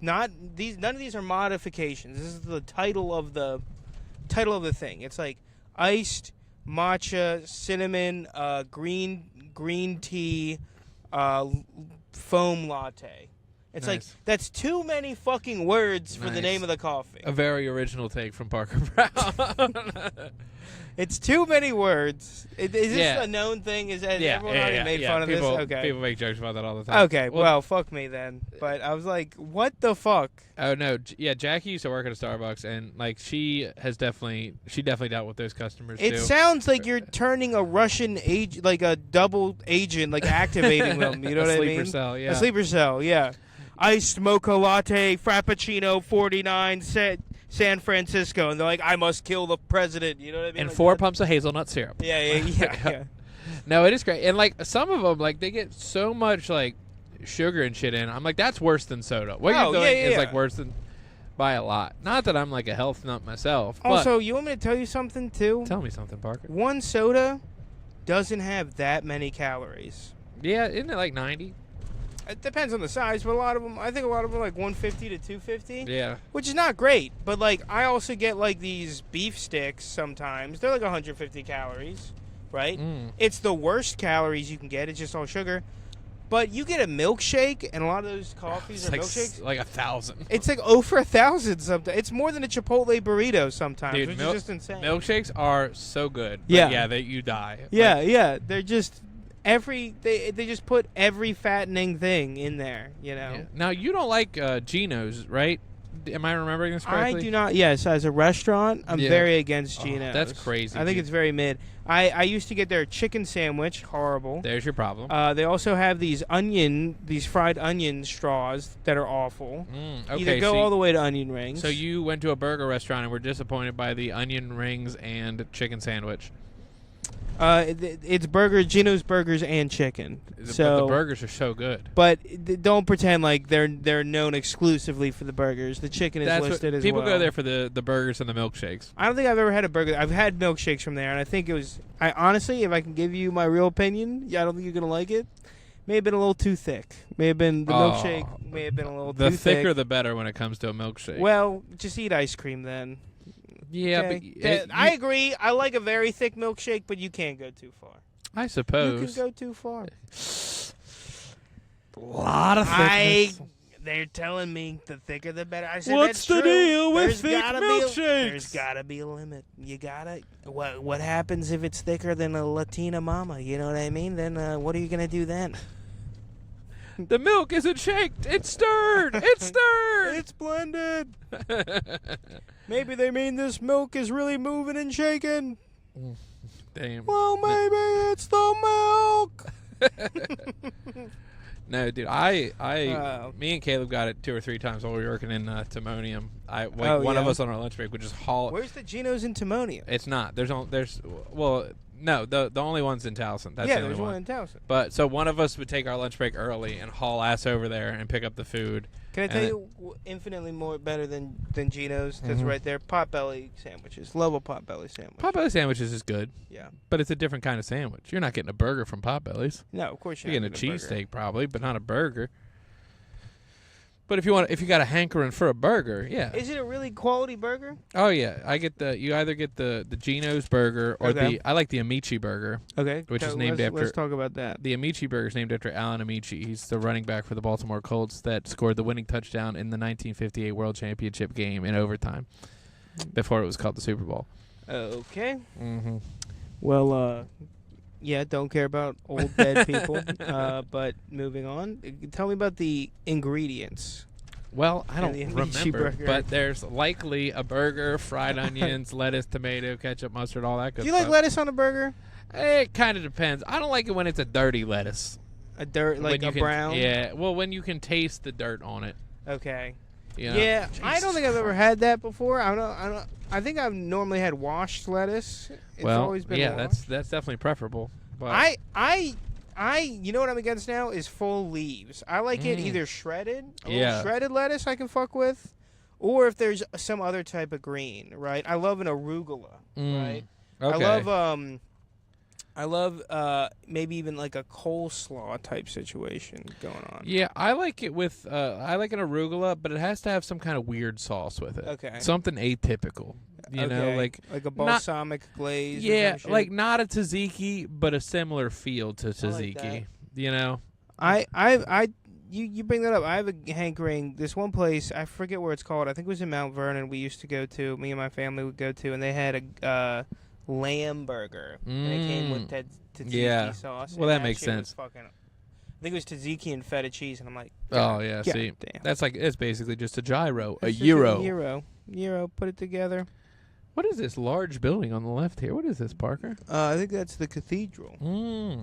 none of these are modifications. This is the title of the thing. It's like iced matcha, cinnamon, green tea, foam latte. It's like that's too many fucking words for the name of the coffee. A very original take from Parker Brown. It's too many words. Is this a known thing? Has everyone already made fun of this? Okay. People make jokes about that all the time. Okay, well, fuck me then. But I was like, what the fuck? Oh no, yeah. Jackie used to work at a Starbucks, and like she definitely dealt with those customers too. It sounds like you're turning a Russian like a double agent, like activating them. You know what I mean? A sleeper cell, yeah. A sleeper cell, yeah. Iced mocha latte, frappuccino, 49 San Francisco, and they're like, I must kill the president. You know what I mean? And like 4 pumps of hazelnut syrup. Yeah. No, it is great, and like some of them, like they get so much like sugar and shit in. I'm like, that's worse than soda. What you're doing is like worse than by a lot. Not that I'm like a health nut myself. Also, but you want me to tell you something too? Tell me something, Parker. One soda doesn't have that many calories. Yeah, isn't it like 90? It depends on the size, but I think a lot of them are like 150 to 250. Yeah. Which is not great, but like I also get like these beef sticks sometimes. They're like 150 calories, right? It's the worst calories you can get. It's just all sugar. But you get a milkshake, and a lot of those coffees are milkshakes. Like 1,000. It's like over 1,000 sometimes. It's more than a Chipotle burrito sometimes, dude, which is just insane. Milkshakes are so good. Yeah. Yeah, you die. Yeah. They're just they just put every fattening thing in there, you know. Yeah. Now you don't like Geno's, right? Am I remembering this correctly? I do not. Yes, as a restaurant, I'm very against Geno's. That's crazy. I think it's very mid. I used to get their chicken sandwich. Horrible. There's your problem. They also have these fried onion straws that are awful. Okay, Either go all the way to onion rings. So you went to a burger restaurant and were disappointed by the onion rings and chicken sandwich. It's Geno's burgers and chicken. But the burgers are so good. But don't pretend like they're known exclusively for the burgers. The chicken is listed as well. People go there for the burgers and the milkshakes. I don't think I've ever had a burger. I've had milkshakes from there, and I think it was. I honestly, if I can give you my real opinion, I don't think you're gonna like it. May have been a little too thick. May have been the milkshake. May have been a little too thick. The thicker, the better when it comes to a milkshake. Well, just eat ice cream then. Yeah, okay. I agree. I like a very thick milkshake, but you can't go too far. I suppose. You can go too far. A lot of thickness. They're telling me the thicker the better. I said, what's the deal with thick milkshakes? There's gotta be a limit. You gotta. What happens if it's thicker than a Latina mama? You know what I mean? Then what are you gonna do then? The milk isn't shaked. It's stirred. It's stirred. It's blended. Maybe they mean this milk is really moving and shaking. Damn. Well, maybe it's the milk. No, dude. Me and Caleb got it 2 or 3 times while we were working in Timonium. One of us on our lunch break would just haul. Where's the Geno's in Timonium? It's not. No, the only one's in Towson. That's the only there's one in Towson. But so one of us would take our lunch break early and haul ass over there and pick up the food. Can I tell you infinitely more better than Geno's? That's right there. Potbelly sandwiches. Love a Potbelly sandwich. Potbelly sandwiches is good. Yeah. But it's a different kind of sandwich. You're not getting a burger from Potbelly's. No, of course you're getting a cheesesteak probably, but not a burger. But if you got a hankering for a burger, yeah. Is it a really quality burger? Oh yeah, you either get the Geno's burger or I like the Amici burger. Okay. Which is named after. Let's talk about that. The Amici burger is named after Alan Amici. He's the running back for the Baltimore Colts that scored the winning touchdown in the 1958 World Championship game in overtime, before it was called the Super Bowl. Okay. Mm-hmm. Well, Yeah, don't care about old dead people. But moving on, tell me about the ingredients. Well, I don't the remember, cheeseburger. but there's likely a burger, fried onions, lettuce, tomato, ketchup, mustard, all that good Do you stuff. like lettuce on a burger? It kind of depends. I don't like it when it's a dirty lettuce. A dirt, like When you a can- brown? Yeah, well, when you can taste the dirt on it. Okay. You know? Yeah, I don't Jesus think I've ever Christ. had that before. I don't. I think I've normally had washed lettuce. It's Well, always been yeah, washed. that's definitely preferable. But You know what I'm against now is full leaves. I like it either shredded, Yeah. shredded lettuce I can fuck with, or if there's some other type of green, right? I love an arugula, right? Okay. I love maybe even like a coleslaw type situation going on. Yeah, I like it with I like an arugula, but it has to have some kind of weird sauce with it. Okay. Something atypical. You know, Okay. like a balsamic glaze. or yeah, some shit. like not a tzatziki, but a similar feel to like tzatziki. that. You know. You bring that up. I have a hankering. This one place, I forget where it's called. I think it was in Mount Vernon. We used to go to. Me and my family would go to, and they had a lamb burger, and it came with tzatziki Yeah. sauce. Well, and that makes shit was sense. fucking, I think it was tzatziki and feta cheese, and I'm like, Oh yeah, God see, damn. that's like it's basically just a gyro, a It's just euro. Euro. Put it together. What is this large building on the left here? What is this, Parker? I think that's the cathedral.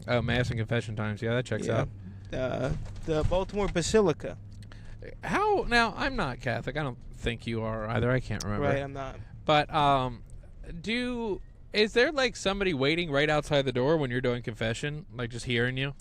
Oh, Mass and Confession Times. Yeah, that checks Yeah. out. The Baltimore Basilica. How now? I'm not Catholic. I don't think you are either. I can't remember. Right, I'm not. But is there like somebody waiting right outside the door when you're doing confession, like just hearing you?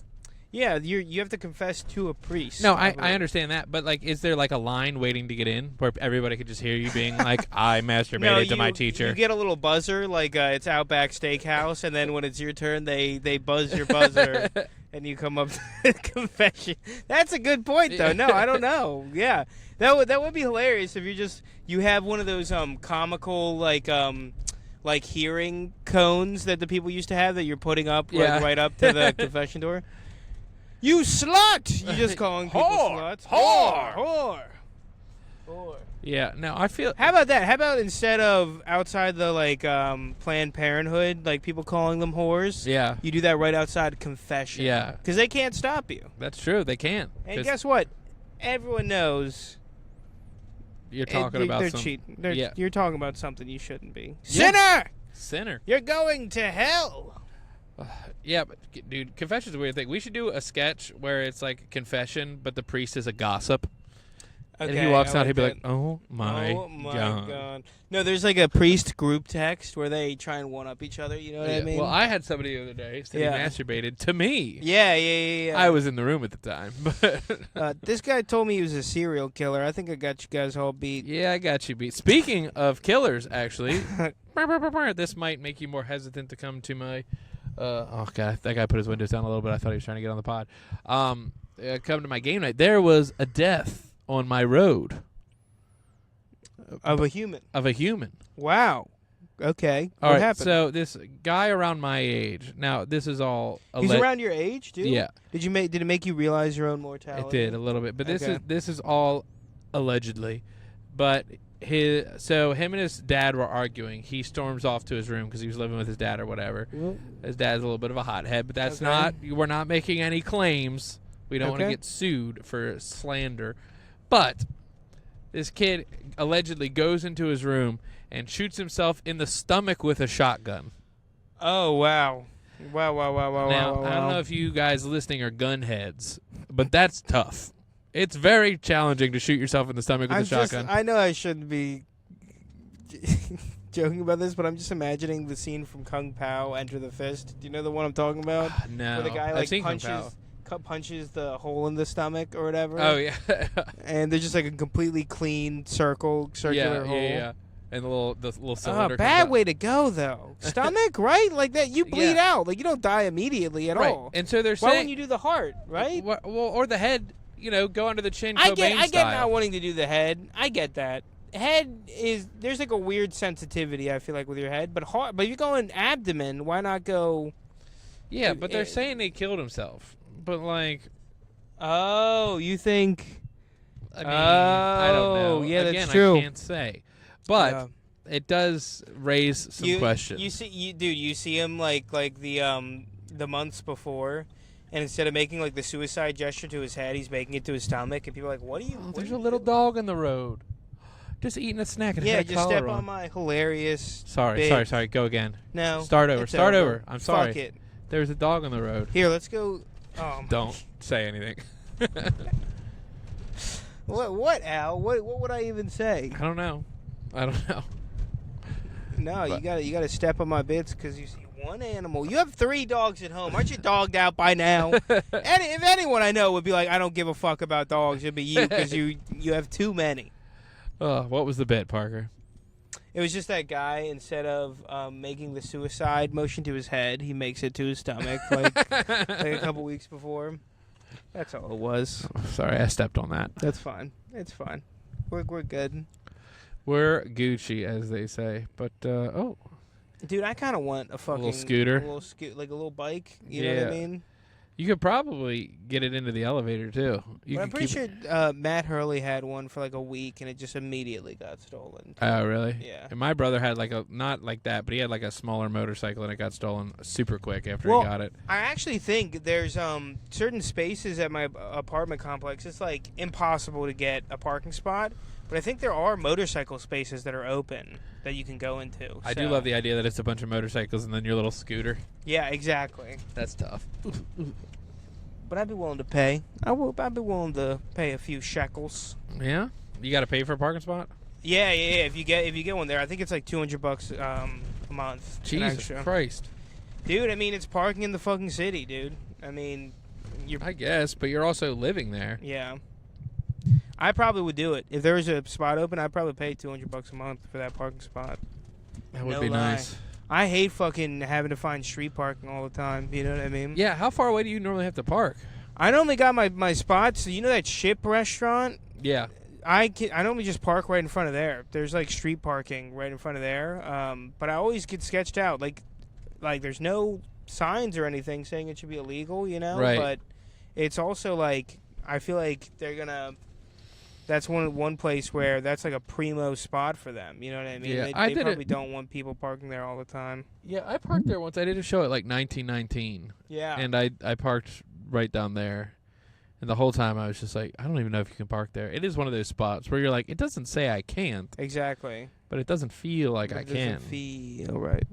Yeah, you have to confess to a priest. No, I believe. understand that, but like, is there like a line waiting to get in where everybody could just hear you being like, "I masturbated to my teacher"? You get a little buzzer, like it's Outback Steakhouse, and then when it's your turn, they buzz your buzzer, and you come up to confession. That's a good point, though. No, I don't know. Yeah, that would be hilarious if you have one of those comical like hearing cones that the people used to have that you're putting up right up to the confession door. You slut! You just calling people sluts. Whore. Yeah. No, I feel. How about that? How about instead of outside the Planned Parenthood, like people calling them whores? Yeah. You do that right outside confession. Yeah. Because they can't stop you. That's true. They can't. And guess what? Everyone knows. You're talking about they're some. cheating. Yeah. You're talking about something you shouldn't be. Yeah. Sinner! You're going to hell. Yeah, but dude, confession's a weird thing. We should do a sketch where it's like confession, but the priest is a gossip. Okay, and he walks I out, he'd be that. like, "Oh my God. No, there's like a priest group text where they try and one up each other. You know what I mean? Well, I had somebody the other day say he masturbated to me. Yeah. I was in the room at the time, but this guy told me he was a serial killer. I think I got you guys all beat. yeah, I got you beat. Speaking of killers, actually, this might make you more hesitant to come to my. Oh god, that guy put his windows down a little bit. I thought he was trying to get on the pod. Come to my game night. There was a death on my road of a human. Wow. Okay. All what right, happened? so this guy around my age. Now, this is all. He's around your age, dude. Yeah. Did it make you realize your own mortality? It did a little bit, but Okay. this is all allegedly. But him and his dad were arguing. He storms off to his room because he was living with his dad or whatever. His dad's a little bit of a hothead, but that's not. We're not making any claims. We don't want to get sued for slander. But this kid allegedly goes into his room and shoots himself in the stomach with a shotgun. Oh wow! Wow! Now, I don't know if you guys listening are gun heads, but that's tough. It's very challenging to shoot yourself in the stomach with a shotgun. I know I shouldn't be joking about this, but I'm just imagining the scene from Kung Pao, Enter the Fist. Do you know the one I'm talking about? No. Where the guy I've seen Kung Pao. punches the hole in the stomach or whatever. Oh, yeah. And there's just like a completely clean circular hole. Yeah. And the little cylinder. Bad way to go though. Stomach, right? Like that, you bleed out. Like you don't die immediately at all. And so they're Why saying. wouldn't you do the heart, right? Well, or the head. Go under the chin. I Cobain get style. not wanting to do the head. I get that. Head there's like a weird sensitivity I feel like with your head, but heart. But if you're going abdomen, why not go? Yeah, but they're saying he killed himself. But like, oh, you think? I mean, I don't know. Yeah, Again, that's true. I can't say, but it does raise some questions. You see him like the the months before, and instead of making like the suicide gesture to his head, he's making it to his stomach, and people are like, "What are you?" Oh, there's a little dog in the road, just eating a snack. And Yeah, had a just collar step on my hilarious. Sorry. Go again. No. Start over. it's Start over. I'm sorry. Fuck it. There's a dog on the road. Here, let's go. Don't say anything. What, Al? What would I even say? I don't know. No, you gotta step on my bits because you see one animal. You have 3 dogs at home. Aren't you dogged out by now? If anyone I know would be like, I don't give a fuck about dogs, it'd be you because you have too many. What was the bit, Parker? It was just that guy, instead of making the suicide motion to his head, he makes it to his stomach like a couple weeks before. That's all it was. Sorry, I stepped on that. That's fine. It's fine. We're good. We're Gucci, as they say. But, Dude, I kind of want a fucking... little scooter? Like a little bike. You know what I mean? You could probably get it into the elevator, too. But I'm pretty sure Matt Hurley had one for like a week, and it just immediately got stolen. Oh, really? Yeah. And my brother had like not like that, but he had like a smaller motorcycle, and it got stolen super quick after Well, he got it. I actually think there's certain spaces at my apartment complex. It's like impossible to get a parking spot, but I think there are motorcycle spaces that are open that you can go into. I do love the idea that it's a bunch of motorcycles and then your little scooter. Yeah, exactly. That's tough. But I'd be willing to pay. I'd be willing to pay a few shekels. Yeah? You got to pay for a parking spot? Yeah. If you get one there, I think it's like $200 a month. Jesus Christ. Dude, I mean, it's parking in the fucking city, dude. I mean, I guess, but you're also living there. Yeah. I probably would do it. If there was a spot open, I'd probably pay $200 a month for that parking spot. That would be nice. I hate fucking having to find street parking all the time. You know what I mean? Yeah, how far away do you normally have to park? I normally got my spots. So you know that Ship restaurant? Yeah. I normally just park right in front of there. There's like street parking right in front of there. But I always get sketched out. Like there's no signs or anything saying it should be illegal, you know? Right. But it's also like, I feel like they're going to... That's one place where that's like a primo spot for them. You know what I mean? Yeah, they probably don't want people parking there all the time. Yeah, I parked there once. I did a show at like 1919. Yeah. And I parked right down there. And the whole time I was just like, I don't even know if you can park there. It is one of those spots where you're like, it doesn't say I can't. Exactly. But it doesn't feel like I can. It doesn't feel right.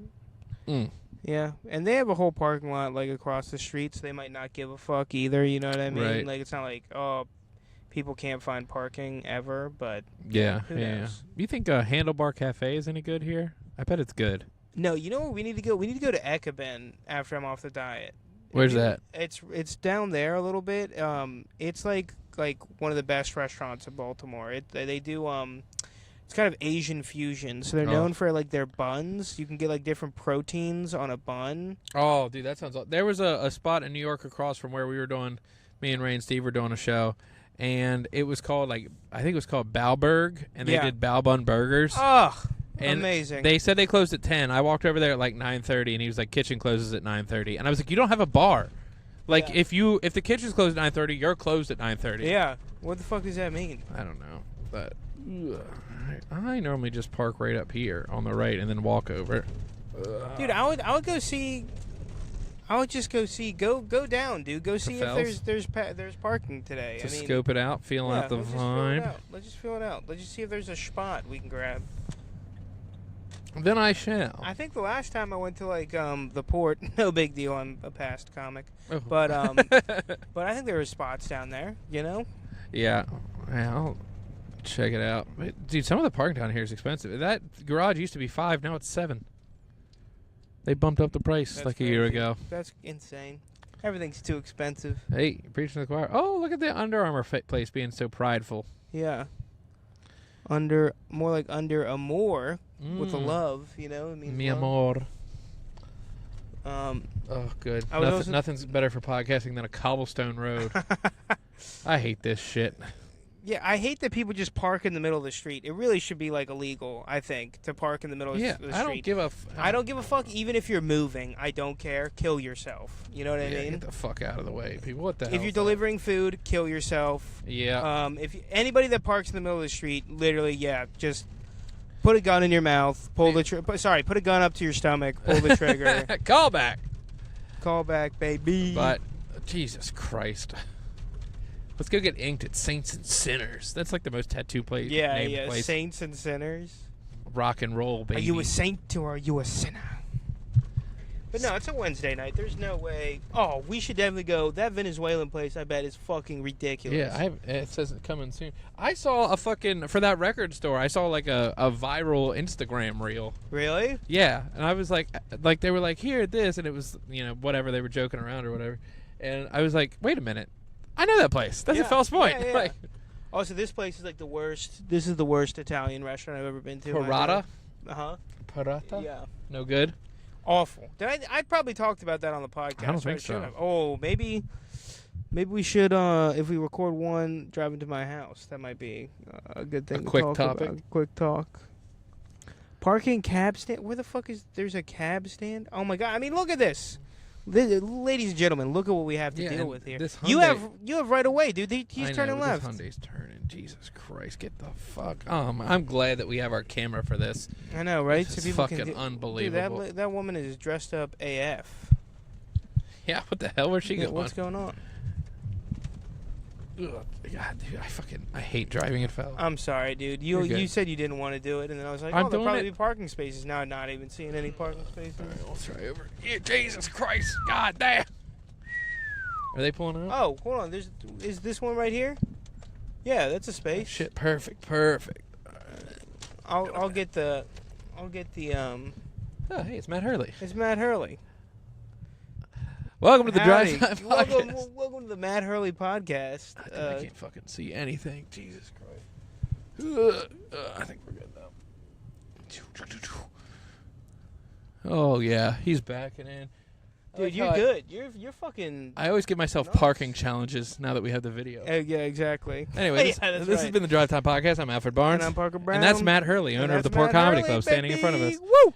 Mm. Yeah. And they have a whole parking lot like across the street, so they might not give a fuck either. You know what I mean? Right. Like, it's not like, oh... People can't find parking ever, but yeah. who knows? You think Handlebar Cafe is any good here? I bet it's good. No, you know where we need to go? We need to go to Ekeben after I'm off the diet. Where's that? It's down there a little bit. It's like one of the best restaurants in Baltimore. They do it's kind of Asian fusion, so they're known for like their buns. You can get like different proteins on a bun. Oh, dude, that sounds. There was a spot in New York across from where we were doing. Me and Ray and Steve were doing a show. And it was called, I think it was called Balberg, and they did Bao Bun burgers. Oh, and amazing. They said they closed at 10. I walked over there at like 9:30, and he was like, kitchen closes at 9:30. And I was like, you don't have a bar. Like, if the kitchen's closed at 9:30, you're closed at 9:30. Yeah. What the fuck does that mean? I don't know. But I normally just park right up here on the right and then walk over. Dude, I would go see... I would just go see. Go down, dude. Go see if there's parking today. Just scope it out, feel out the vibe. Let's just feel it out. Let's just see if there's a spot we can grab. Then I shall. I think the last time I went to like the port, no big deal. I'm a past comic, Oh. but I think there were spots down there. You know? Yeah, I'll check it out. But, dude, some of the parking down here is expensive. That garage used to be $5, now it's $7. They bumped up the price That's like a year crazy. ago. That's insane. Everything's too expensive. Hey, preaching to the choir. Oh, look at the Under Armour place being so prideful. Yeah. More like under Amor with a love, you know? It means Mi love. amor. Oh, good. Nothing's better for podcasting than a cobblestone road. I hate this shit. Yeah, I hate that people just park in the middle of the street. It really should be like illegal, I think, to park in the middle of the street. I don't give a I don't give a fuck even if you're moving. I don't care. Kill yourself. You know what I mean? Get the fuck out of the way, people. What the hell? If you're delivering food, kill yourself. Yeah. Anybody that parks in the middle of the street, literally, just put a gun in your mouth, put a gun up to your stomach, pull the trigger. Call back. callback, baby. But Jesus Christ. Let's go get inked at Saints and Sinners. That's like the most tattoo place. yeah, place. Saints and sinners. Rock and roll, baby. Are you a saint or are you a sinner? But no, it's a Wednesday night. There's no way. Oh, we should definitely go. That Venezuelan place, I bet, is fucking ridiculous. Yeah, it says it's coming soon. I saw a fucking, for that record store, I saw like a viral Instagram reel. Really? Yeah, and I was like they were like, here, this, and it was, whatever, they were joking around or whatever. And I was like, wait a minute. I know that place. That's a Fells Point. Yeah, yeah. Like, also, this place is like the worst. This is the worst Italian restaurant I've ever been to. Parata? Uh-huh. Parata? Yeah. No good? Awful. I probably talked about that on the podcast. I don't think should so. have. Oh, maybe we should, if we record one driving to my house, that might be a good thing A to quick talk topic. about. Quick talk. Parking cab stand. Where the fuck is... There's a cab stand? Oh, my God. I mean, look at this. Ladies and gentlemen, look at what we have to deal with here. This You Hyundai- have right away, dude. He's I turning know, but left. This Hyundai's turning. Jesus Christ, get the fuck. I'm glad that we have our camera for this. I know, right? This So is people fucking can unbelievable. Dude, that woman is dressed up AF. Yeah, what the hell? Where's she going? What's going on? Ugh, God, dude, I hate driving at Fells. I'm sorry, dude. You're good. You said you didn't want to do it, and then I was like, I'm oh, there'll doing probably it. be parking spaces. Now I'm not even seeing any parking spaces. All right, I'll try over. Yeah, Jesus Christ. God damn. Are they pulling out? Oh, hold on. Is this one right here? Yeah, that's a space. Shit, perfect. I'll get the Oh, hey, it's Matt Hurley. It's Matt Hurley. Welcome to the Howdy. Drive Time Podcast. Welcome to the Matt Hurley podcast. I can't fucking see anything. Jesus Christ. I think we're good now. Oh, yeah. He's backing in. Dude, you're good. You're fucking. I always give myself Nuts. parking challenges now that we have the video. Yeah, exactly. Anyway, Yeah, this that's has right. been the Drive Time Podcast. I'm Alfred Barnes. And I'm Parker Brown. And that's Matt Hurley, owner of the Poor Matt Comedy Hurley, Club, standing in front of us. baby. Woo!